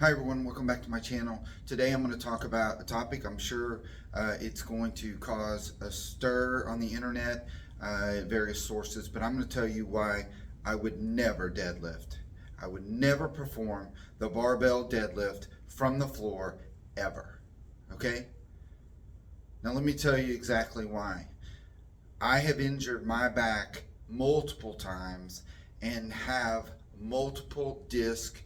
Hi everyone, welcome back to my channel. Today I'm going to talk about a topic I'm sure it's going to cause a stir on the internet, various sources, but I'm going to tell you why I would never deadlift. I would never perform the barbell deadlift from the floor ever. Okay? Now let me tell you exactly why. I have injured my back multiple times and have multiple disc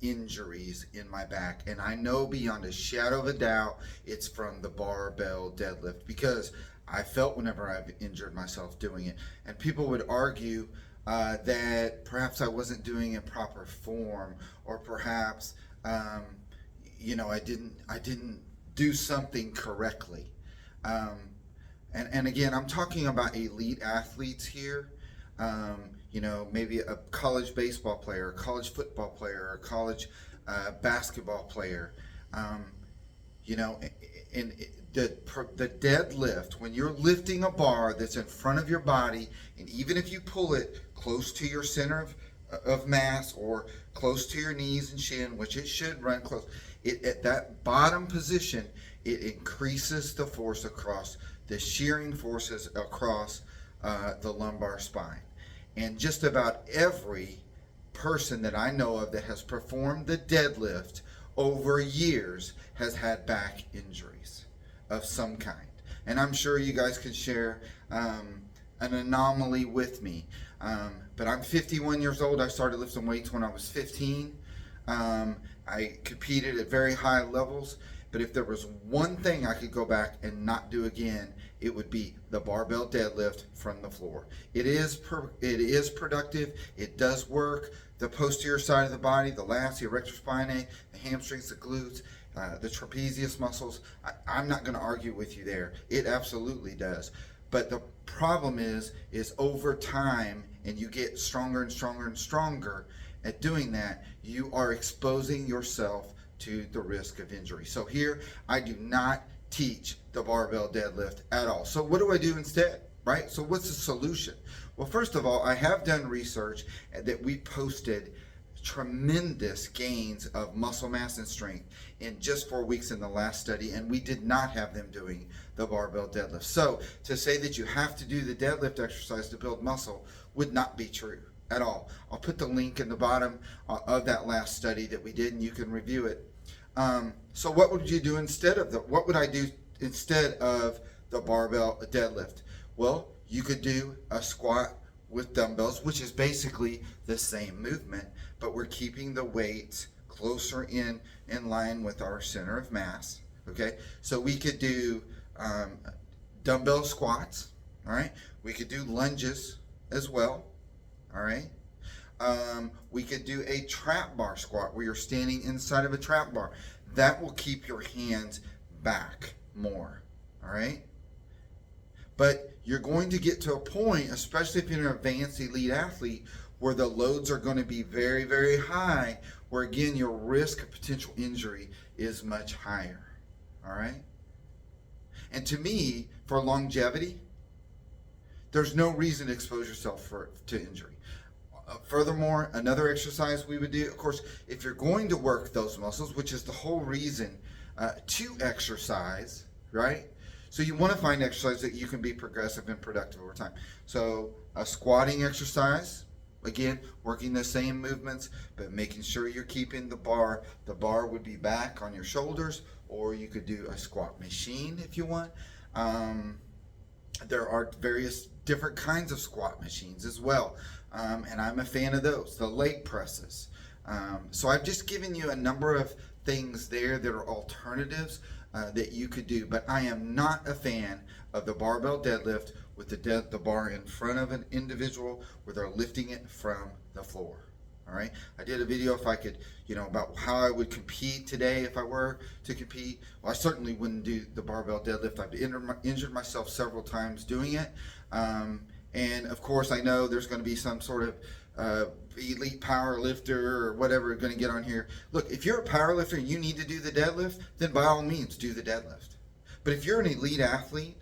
injuries in my back, and I know beyond a shadow of a doubt it's from the barbell deadlift because I felt whenever I've injured myself doing it. And people would argue that perhaps I wasn't doing it in proper form, or perhaps I didn't do something correctly. um, and again, I'm talking about elite athletes here. Maybe a college baseball player, a college football player, or a college basketball player. Um, you know, and the deadlift, when you're lifting a bar that's in front of your body, and even if you pull it close to your center of mass or close to your knees and shin, which it should run close, at that bottom position, it increases the force across the shearing forces across the lumbar spine. And just about every person that I know of that has performed the deadlift over years has had back injuries of some kind. And I'm sure you guys can share an anomaly with me. But I'm 51 years old. I started lifting weights when I was 15. I competed at very high levels. But if there was one thing I could go back and not do again, it would be the barbell deadlift from the floor. It is productive. It does work the posterior side of the body, the lats, the erector spinae, the hamstrings, the glutes, the trapezius muscles. I'm not going to argue with you there. It absolutely does. But the problem is over time, and you get stronger and stronger and stronger at doing that, you are exposing yourself to the risk of injury. So here, I do not teach the barbell deadlift at all. So what do I do instead, right? So what's the solution? Well, first of all, I have done research that we posted tremendous gains of muscle mass and strength in just 4 weeks in the last study, and we did not have them doing the barbell deadlift. So to say that you have to do the deadlift exercise to build muscle would not be true at all. I'll put the link in the bottom of that last study that we did, and you can review it. So what would you do what would I do instead of the barbell deadlift? Well, you could do a squat with dumbbells, which is basically the same movement, but we're keeping the weights closer in line with our center of mass. Okay, so we could do dumbbell squats. All right, we could do lunges as well. All right. We could do a trap bar squat where you're standing inside of a trap bar. That will keep your hands back more. All right. But you're going to get to a point, especially if you're an advanced elite athlete, where the loads are going to be very, very high, where again, your risk of potential injury is much higher. All right. And to me, for longevity, there's no reason to expose yourself to injury. Furthermore, another exercise we would do, of course, if you're going to work those muscles, which is the whole reason to exercise, right? So you want to find exercise that you can be progressive and productive over time. So a squatting exercise, again, working the same movements, but making sure you're keeping the bar. The bar would be back on your shoulders, or you could do a squat machine if you want. There are various different kinds of squat machines as well, and I'm a fan of those, the leg presses. So I've just given you a number of things there that are alternatives that you could do, but I am not a fan of the barbell deadlift with the bar in front of an individual where they're lifting it from the floor. All right. I did a video if I could, about how I would compete today if I were to compete. Well, I certainly wouldn't do the barbell deadlift. I've injured myself several times doing it. And of course, I know there's going to be some sort of elite power lifter or whatever going to get on here. Look, if you're a power lifter and you need to do the deadlift, then by all means do the deadlift. But if you're an elite athlete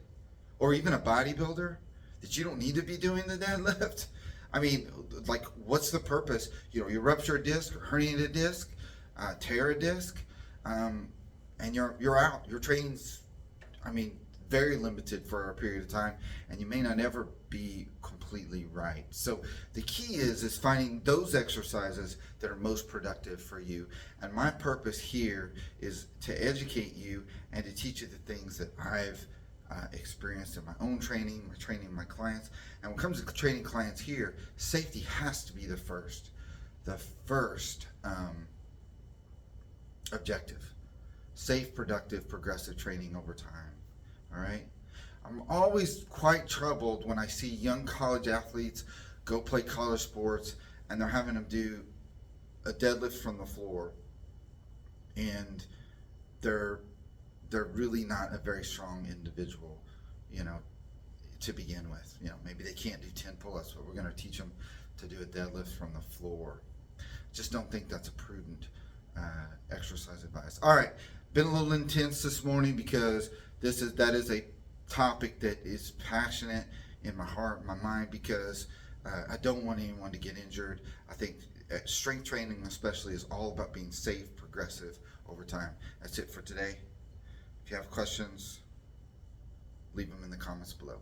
or even a bodybuilder that you don't need to be doing the deadlift, I mean, like, what's the purpose? You rupture a disc or herniate a disc. tear a disc, and you're out. Your training's, I mean, very limited for a period of time, and you may not ever be completely right. So the key is finding those exercises that are most productive for you. And my purpose here is to educate you and to teach you the things that I've experienced in my own training, my training my clients. And when it comes to training clients here, safety has to be the first objective. Safe, productive, progressive training over time. All right. I'm always quite troubled when I see young college athletes go play college sports and they're having them do a deadlift from the floor, and they're really not a very strong individual, you know, to begin with. You know, maybe they can't do 10 pull-ups, but we're going to teach them to do a deadlift from the floor. Just don't think that's a prudent exercise advice. All right, been a little intense this morning because that is a topic that is passionate in my heart, my mind, because I don't want anyone to get injured. I think strength training especially is all about being safe, progressive over time. That's it for today. If you have questions, leave them in the comments below.